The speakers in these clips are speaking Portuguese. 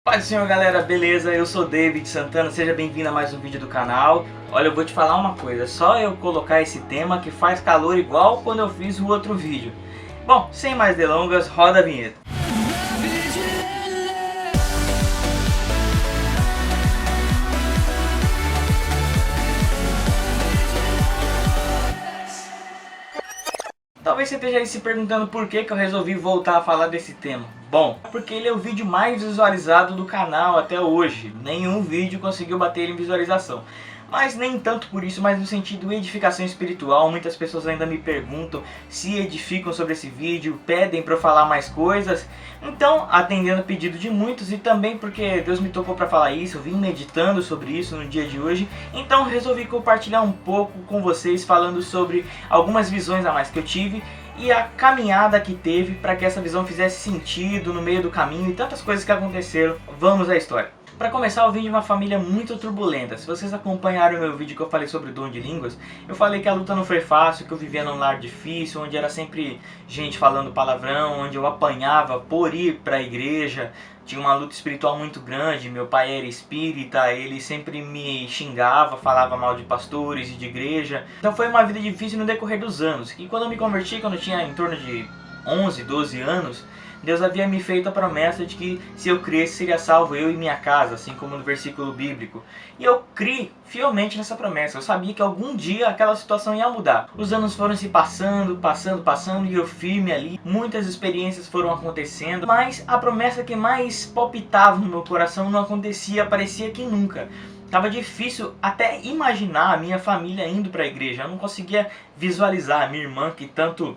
Paz do Senhor, galera, beleza? Eu sou David Santana, seja bem-vindo a mais um vídeo do canal. Olha, eu vou te falar uma coisa, só eu colocar esse tema que faz calor igual quando eu fiz o outro vídeo. Bom, sem mais delongas, roda a vinheta. Talvez você esteja aí se perguntando por que eu resolvi voltar a falar desse tema. Bom, porque ele é o vídeo mais visualizado do canal até hoje. Nenhum vídeo conseguiu bater ele em visualização. Mas nem tanto por isso, mas no sentido edificação espiritual. Muitas pessoas ainda me perguntam, se edificam sobre esse vídeo, pedem para eu falar mais coisas. Então, atendendo o pedido de muitos e também porque Deus me tocou para falar isso, eu vim meditando sobre isso no dia de hoje. Então resolvi compartilhar um pouco com vocês, falando sobre algumas visões a mais que eu tive e a caminhada que teve para que essa visão fizesse sentido no meio do caminho e tantas coisas que aconteceram. Vamos à história. Para começar, eu vim de uma família muito turbulenta. Se vocês acompanharam o meu vídeo que eu falei sobre o dom de línguas, eu falei que a luta não foi fácil, que eu vivia num lar difícil, onde era sempre gente falando palavrão, onde eu apanhava por ir para a igreja. Tinha uma luta espiritual muito grande, meu pai era espírita, ele sempre me xingava, falava mal de pastores e de igreja. Então foi uma vida difícil no decorrer dos anos. E quando eu me converti, quando eu tinha em torno de 11, 12 anos, Deus havia me feito a promessa de que se eu cresce seria salvo eu e minha casa, assim como no versículo bíblico. E eu criei fielmente nessa promessa. Eu sabia que algum dia aquela situação ia mudar. Os anos foram se passando e eu firme ali. Muitas experiências foram acontecendo, mas a promessa que mais palpitava no meu coração não acontecia, parecia que nunca. Tava difícil até imaginar a minha família indo para a igreja. Eu não conseguia visualizar a minha irmã que tanto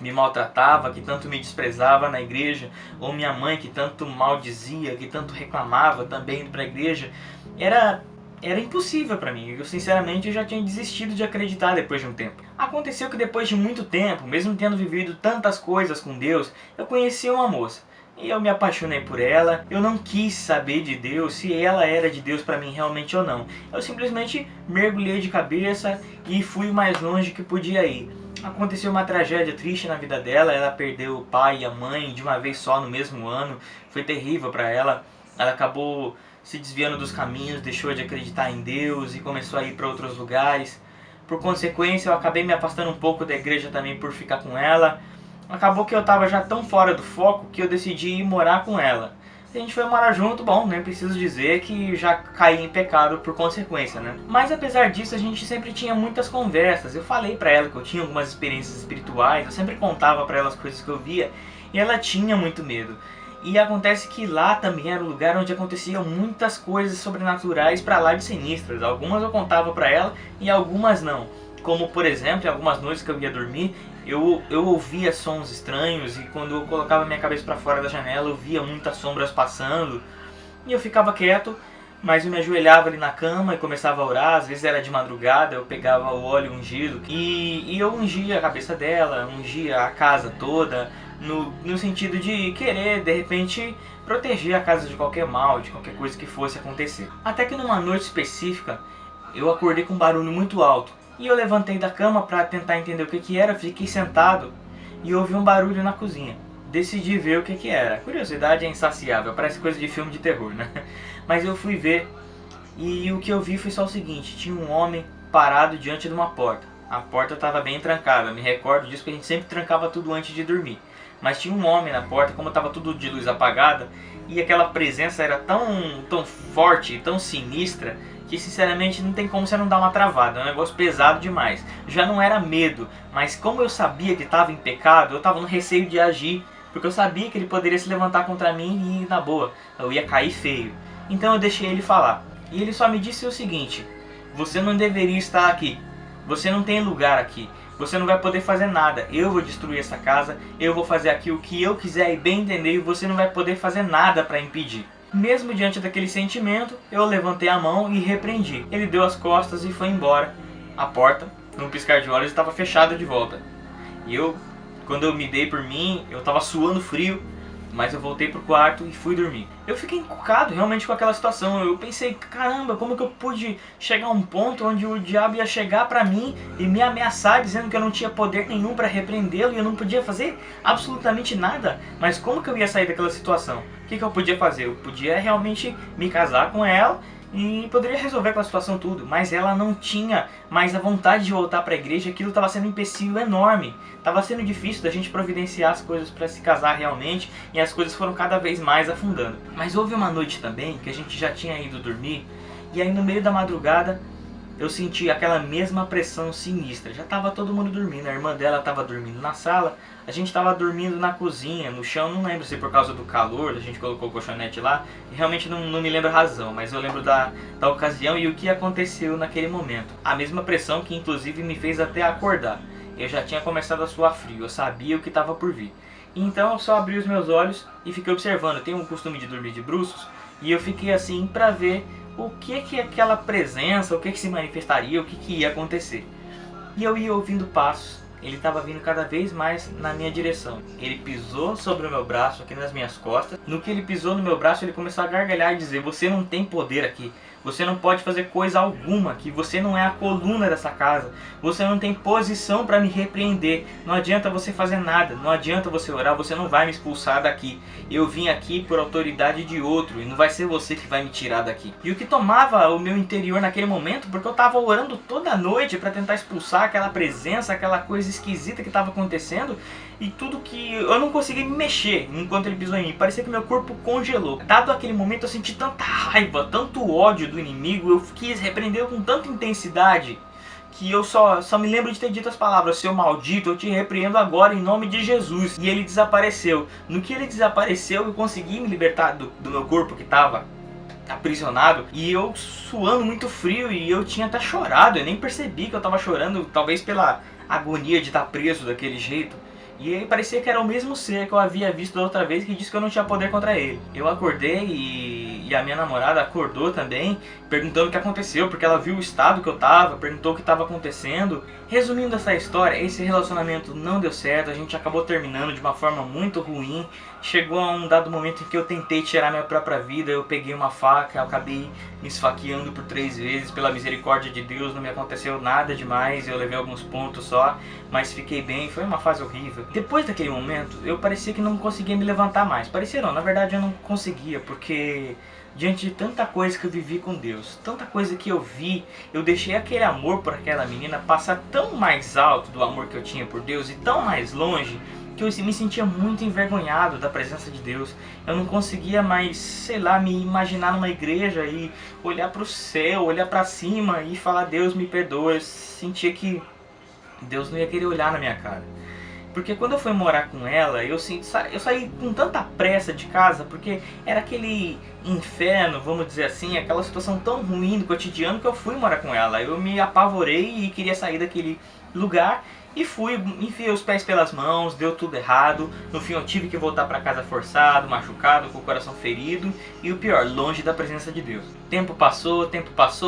me maltratava, que tanto me desprezava na igreja, ou minha mãe que tanto maldizia, que tanto reclamava também indo para a igreja. Era impossível para mim. Eu sinceramente já tinha desistido de acreditar depois de um tempo. Aconteceu que depois de muito tempo, mesmo tendo vivido tantas coisas com Deus, eu conheci uma moça. E eu me apaixonei por ela. Eu não quis saber de Deus, se ela era de Deus para mim realmente ou não. Eu simplesmente mergulhei de cabeça e fui o mais longe que podia ir. Aconteceu uma tragédia triste na vida dela, ela perdeu o pai e a mãe de uma vez só no mesmo ano. Foi terrível para ela. Ela acabou se desviando dos caminhos, deixou de acreditar em Deus e começou a ir para outros lugares. Por consequência, eu acabei me afastando um pouco da igreja também por ficar com ela. Acabou que eu estava já tão fora do foco que eu decidi ir morar com ela. A gente foi morar junto, bom, nem preciso dizer que já caí em pecado por consequência, né? Mas apesar disso, a gente sempre tinha muitas conversas. Eu falei pra ela que eu tinha algumas experiências espirituais, eu sempre contava pra ela as coisas que eu via, e ela tinha muito medo. E acontece que lá também era um lugar onde aconteciam muitas coisas sobrenaturais pra lá de sinistras. Algumas eu contava pra ela e algumas não. Como, por exemplo, em algumas noites que eu ia dormir, eu ouvia sons estranhos e quando eu colocava minha cabeça para fora da janela eu via muitas sombras passando. E eu ficava quieto, mas eu me ajoelhava ali na cama e começava a orar. Às vezes era de madrugada, eu pegava o óleo ungido e eu ungia a cabeça dela, ungia a casa toda, no sentido de querer, de repente, proteger a casa de qualquer mal, de qualquer coisa que fosse acontecer. Até que numa noite específica, eu acordei com um barulho muito alto. E eu levantei da cama para tentar entender o que era, fiquei sentado e ouvi um barulho na cozinha. Decidi ver o que era. Curiosidade é insaciável, parece coisa de filme de terror, né? Mas eu fui ver e o que eu vi foi só o seguinte: tinha um homem parado diante de uma porta. A porta estava bem trancada, me recordo disso porque a gente sempre trancava tudo antes de dormir. Mas tinha um homem na porta, como estava tudo de luz apagada, e aquela presença era tão forte, tão sinistra, que sinceramente não tem como você não dar uma travada. É um negócio pesado demais. Já não era medo, mas como eu sabia que estava em pecado, eu estava no receio de agir, porque eu sabia que ele poderia se levantar contra mim e na boa, eu ia cair feio. Então eu deixei ele falar. E ele só me disse o seguinte: você não deveria estar aqui. Você não tem lugar aqui. Você não vai poder fazer nada. Eu vou destruir essa casa, eu vou fazer aqui o que eu quiser e bem entender, e você não vai poder fazer nada para impedir. Mesmo diante daquele sentimento, eu levantei a mão e repreendi. Ele deu as costas e foi embora. A porta, num piscar de olhos, estava fechada de volta. E quando eu me dei por mim, eu estava suando frio. mas eu voltei pro quarto e fui dormir. Eu fiquei encucado realmente com aquela situação. Eu pensei, caramba, como que eu pude chegar a um ponto onde o diabo ia chegar pra mim e me ameaçar dizendo que eu não tinha poder nenhum pra repreendê-lo e eu não podia fazer absolutamente nada. Mas como que eu ia sair daquela situação? O que eu podia fazer? Eu podia realmente me casar com ela e poderia resolver aquela situação tudo, mas ela não tinha mais a vontade de voltar para a igreja. Aquilo estava sendo um empecilho enorme, estava sendo difícil da gente providenciar as coisas para se casar realmente, e as coisas foram cada vez mais afundando. Mas houve uma noite também que a gente já tinha ido dormir, e aí no meio da madrugada eu senti aquela mesma pressão sinistra. Já estava todo mundo dormindo, a irmã dela estava dormindo na sala, a gente estava dormindo na cozinha, no chão. Não lembro se por causa do calor, a gente colocou o colchonete lá, realmente não me lembro a razão, mas eu lembro da ocasião e o que aconteceu naquele momento. A mesma pressão que inclusive me fez até acordar. Eu já tinha começado a suar frio, eu sabia o que estava por vir. Então eu só abri os meus olhos e fiquei observando. Eu tenho o costume de dormir de bruços, e eu fiquei assim para ver o que aquela presença, o que se manifestaria, o que ia acontecer. E eu ia ouvindo passos. Ele estava vindo cada vez mais na minha direção. Ele pisou sobre o meu braço, aqui nas minhas costas. No que ele pisou no meu braço, ele começou a gargalhar e dizer: você não tem poder aqui. Você não pode fazer coisa alguma aqui. Você não é a coluna dessa casa. Você não tem posição para me repreender. Não adianta você fazer nada. Não adianta você orar. Você não vai me expulsar daqui. Eu vim aqui por autoridade de outro. E não vai ser você que vai me tirar daqui. E o que tomava o meu interior naquele momento, porque eu estava orando toda noite para tentar expulsar aquela presença, aquela coisa esquisita que estava acontecendo. E tudo que eu não conseguia me mexer enquanto ele pisou em mim. Parecia que meu corpo congelou. Dado aquele momento eu senti tanta raiva, tanto ódio do inimigo. Eu quis repreender com tanta intensidade que eu só me lembro de ter dito as palavras: seu maldito, eu te repreendo agora em nome de Jesus. E ele desapareceu. No que ele desapareceu, eu consegui me libertar do meu corpo que estava aprisionado, e eu suando muito frio, e eu tinha até chorado. Eu nem percebi que eu estava chorando, talvez pela agonia de estar preso daquele jeito. E aí parecia que era o mesmo ser que eu havia visto da outra vez, que disse que eu não tinha poder contra ele. Eu acordei e a minha namorada acordou também, perguntando o que aconteceu, porque ela viu o estado que eu tava, perguntou o que estava acontecendo. Resumindo essa história, esse relacionamento não deu certo, a gente acabou terminando de uma forma muito ruim. Chegou a um dado momento em que eu tentei tirar minha própria vida. Eu peguei uma faca, eu acabei me esfaqueando por 3 vezes. Pela misericórdia de Deus não me aconteceu nada demais, eu levei alguns pontos só, mas fiquei bem. Foi uma fase horrível. Depois daquele momento, eu parecia que não conseguia me levantar mais. Parecia não, na verdade eu não conseguia, porque diante de tanta coisa que eu vivi com Deus, tanta coisa que eu vi, eu deixei aquele amor por aquela menina passar tão mais alto do amor que eu tinha por Deus e tão mais longe, que eu me sentia muito envergonhado da presença de Deus. Eu não conseguia mais, sei lá, me imaginar numa igreja e olhar para o céu, olhar para cima e falar: Deus me perdoa. Eu sentia que Deus não ia querer olhar na minha cara. Porque quando eu fui morar com ela, eu saí com tanta pressa de casa, porque era aquele inferno, vamos dizer assim, aquela situação tão ruim do cotidiano, que eu fui morar com ela. Eu me apavorei e queria sair daquele lugar. E fui, enfiei os pés pelas mãos, deu tudo errado. No fim eu tive que voltar para casa forçado, machucado, com o coração ferido. E o pior, longe da presença de Deus. Tempo passou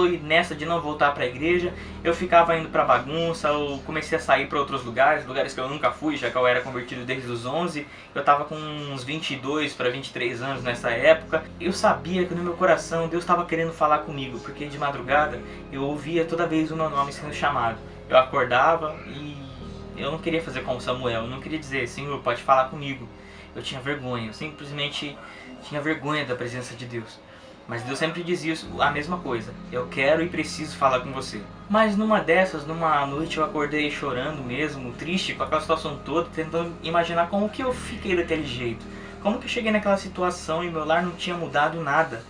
e nessa de não voltar para a igreja, eu ficava indo para bagunça. Eu comecei a sair para outros lugares que eu nunca fui, já que eu era convertido desde os 11. Eu estava com uns 22 para 23 anos nessa época. Eu sabia que no meu coração Deus estava querendo falar comigo, porque de madrugada eu ouvia toda vez o meu nome sendo chamado. Eu acordava e eu não queria fazer como Samuel, eu não queria dizer: Senhor, pode falar comigo. Eu tinha vergonha, eu simplesmente tinha vergonha da presença de Deus. Mas Deus sempre dizia a mesma coisa: eu quero e preciso falar com você. Mas numa dessas, numa noite, eu acordei chorando mesmo, triste com aquela situação toda, tentando imaginar como que eu fiquei daquele jeito. Como que eu cheguei naquela situação e meu lar não tinha mudado nada.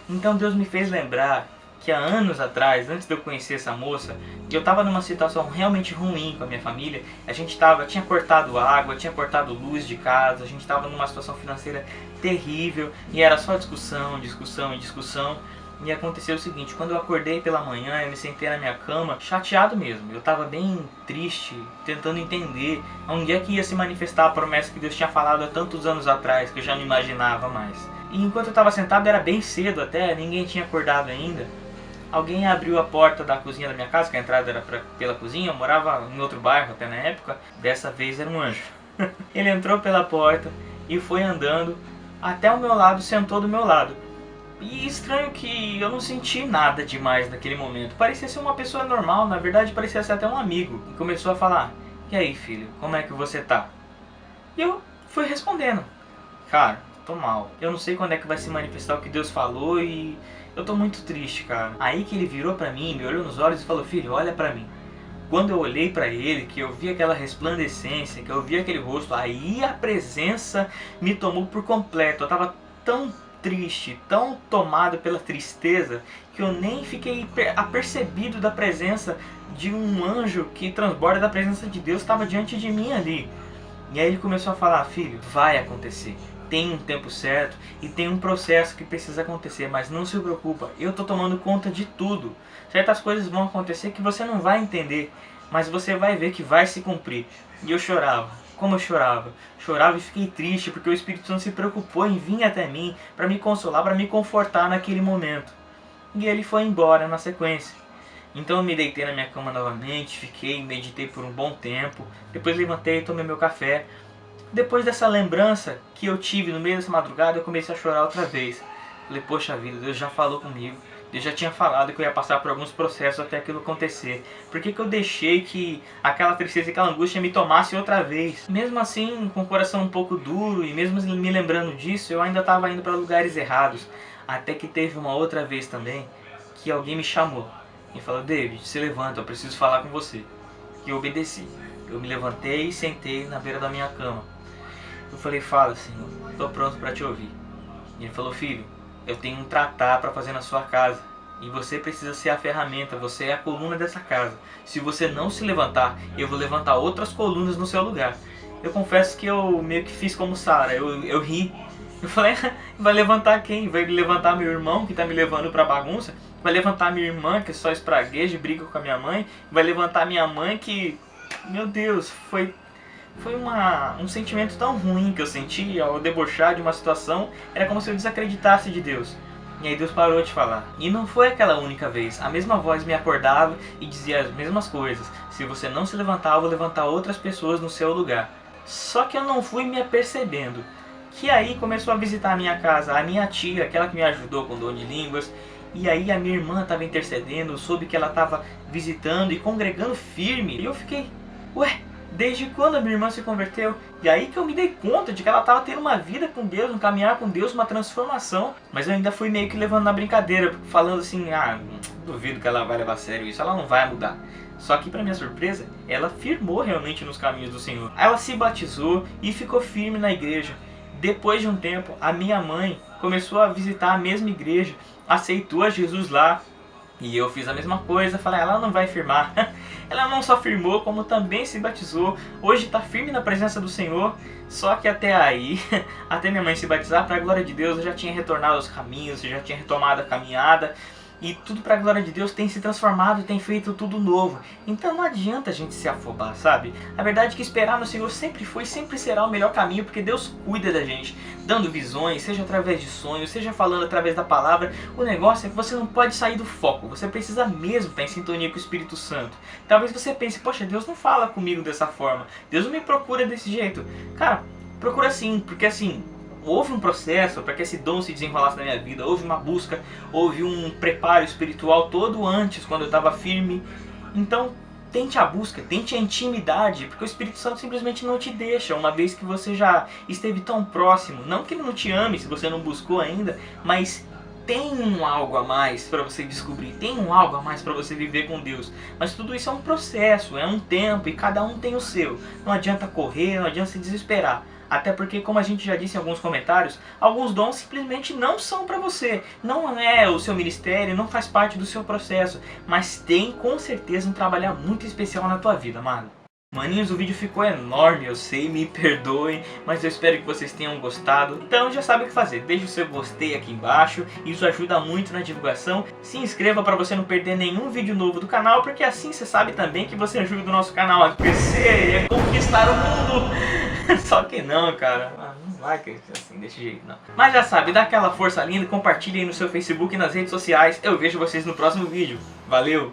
Então Deus me fez lembrar que há anos atrás, antes de eu conhecer essa moça, eu estava numa situação realmente ruim com a minha família. A gente tinha cortado água, tinha cortado luz de casa, a gente estava numa situação financeira terrível e era só discussão, discussão e discussão. E aconteceu o seguinte: quando eu acordei pela manhã, eu me sentei na minha cama, chateado mesmo. Eu estava bem triste, tentando entender onde é que ia se manifestar a promessa que Deus tinha falado há tantos anos atrás, que eu já não imaginava mais. E enquanto eu estava sentado, era bem cedo até, ninguém tinha acordado ainda. Alguém abriu a porta da cozinha da minha casa, que a entrada era pela cozinha. Eu morava em outro bairro até na época. Dessa vez era um anjo. Ele entrou pela porta e foi andando até o meu lado, sentou do meu lado. E estranho que eu não senti nada demais naquele momento. Parecia ser uma pessoa normal, na verdade parecia ser até um amigo. E começou a falar: "E aí, filho, como é que você tá?" E eu fui respondendo: "Cara, tô mal. Eu não sei quando é que vai se manifestar o que Deus falou e eu tô muito triste, cara." Aí que ele virou pra mim, me olhou nos olhos e falou: "Filho, olha pra mim." Quando eu olhei pra ele, que eu vi aquela resplandecência, que eu vi aquele rosto, aí a presença me tomou por completo. Eu tava tão triste, tão tomado pela tristeza, que eu nem fiquei apercebido da presença de um anjo que transborda da presença de Deus, estava diante de mim ali. E aí ele começou a falar: "Filho, vai acontecer. Tem um tempo certo e tem um processo que precisa acontecer, mas não se preocupa, eu tô tomando conta de tudo. Certas coisas vão acontecer que você não vai entender, mas você vai ver que vai se cumprir." E eu chorava. Como eu chorava? Chorava e fiquei triste porque o Espírito Santo se preocupou em vir até mim para me consolar, para me confortar naquele momento. E ele foi embora na sequência. Então eu me deitei na minha cama novamente, fiquei, meditei por um bom tempo, depois levantei e tomei meu café. Depois dessa lembrança que eu tive no meio dessa madrugada, eu comecei a chorar outra vez. Falei: poxa vida, Deus já falou comigo. Deus já tinha falado que eu ia passar por alguns processos até aquilo acontecer. Por que eu deixei que aquela tristeza e aquela angústia me tomasse outra vez? Mesmo assim, com o coração um pouco duro e mesmo me lembrando disso, eu ainda estava indo para lugares errados. Até que teve uma outra vez também que alguém me chamou e falou: David, se levanta, eu preciso falar com você. E eu obedeci. Eu me levantei e sentei na beira da minha cama. Eu falei: fala, Senhor, estou pronto para te ouvir. E ele falou: filho, eu tenho um tratar para fazer na sua casa. E você precisa ser a ferramenta, você é a coluna dessa casa. Se você não se levantar, eu vou levantar outras colunas no seu lugar. Eu confesso que eu meio que fiz como Sara, eu ri. Eu falei: vai levantar quem? Vai levantar meu irmão que está me levando para bagunça? Vai levantar minha irmã que só espragueja e briga com a minha mãe? Vai levantar minha mãe que... Meu Deus, foi um sentimento tão ruim que eu senti ao debochar de uma situação. Era como se eu desacreditasse de Deus. E aí Deus parou de falar. E não foi aquela única vez. A mesma voz me acordava e dizia as mesmas coisas. Se você não se levantar, eu vou levantar outras pessoas no seu lugar. Só que eu não fui me apercebendo. Que aí começou a visitar a minha casa a minha tia, aquela que me ajudou com o dom de línguas. E aí a minha irmã estava intercedendo, soube que ela estava visitando e congregando firme. E eu fiquei: ué, desde quando a minha irmã se converteu? E aí que eu me dei conta de que ela estava tendo uma vida com Deus, um caminhar com Deus, uma transformação. Mas eu ainda fui meio que levando na brincadeira, falando assim: duvido que ela vai levar a sério isso, ela não vai mudar. Só que para minha surpresa, ela firmou realmente nos caminhos do Senhor. Ela se batizou e ficou firme na igreja. Depois de um tempo, a minha mãe começou a visitar a mesma igreja, aceitou a Jesus lá. E eu fiz a mesma coisa, falei: ela não vai firmar. Ela não só firmou, como também se batizou. Hoje está firme na presença do Senhor. Só que até aí, até minha mãe se batizar, para a glória de Deus, eu já tinha retornado aos caminhos, eu já tinha retomado a caminhada. E tudo para a glória de Deus tem se transformado, tem feito tudo novo. Então não adianta a gente se afobar, sabe? A verdade é que esperar no Senhor sempre foi e sempre será o melhor caminho, porque Deus cuida da gente, dando visões, seja através de sonhos, seja falando através da palavra. O negócio é que você não pode sair do foco, você precisa mesmo estar em sintonia com o Espírito Santo. Talvez você pense: poxa, Deus não fala comigo dessa forma, Deus não me procura desse jeito. Cara, procura sim, porque assim... houve um processo para que esse dom se desenrolasse na minha vida, houve uma busca, houve um preparo espiritual todo antes, quando eu estava firme. Então, tente a busca, tente a intimidade, porque o Espírito Santo simplesmente não te deixa, uma vez que você já esteve tão próximo. Não que ele não te ame se você não buscou ainda, mas tem um algo a mais para você descobrir, tem um algo a mais para você viver com Deus. Mas tudo isso é um processo, é um tempo e cada um tem o seu. Não adianta correr, não adianta se desesperar. Até porque, como a gente já disse em alguns comentários, alguns dons simplesmente não são para você. Não é o seu ministério, não faz parte do seu processo. Mas tem com certeza um trabalho muito especial na tua vida, amado. Maninhos, o vídeo ficou enorme, eu sei, me perdoem, mas eu espero que vocês tenham gostado. Então já sabe o que fazer, deixa o seu gostei aqui embaixo, isso ajuda muito na divulgação. Se inscreva para você não perder nenhum vídeo novo do canal, porque assim você sabe também que você ajuda o nosso canal a crescer e a conquistar o mundo. Só que não, cara, não vai crescer assim, desse jeito não. Mas já sabe, dá aquela força linda, compartilhe aí no seu Facebook e nas redes sociais. Eu vejo vocês no próximo vídeo. Valeu!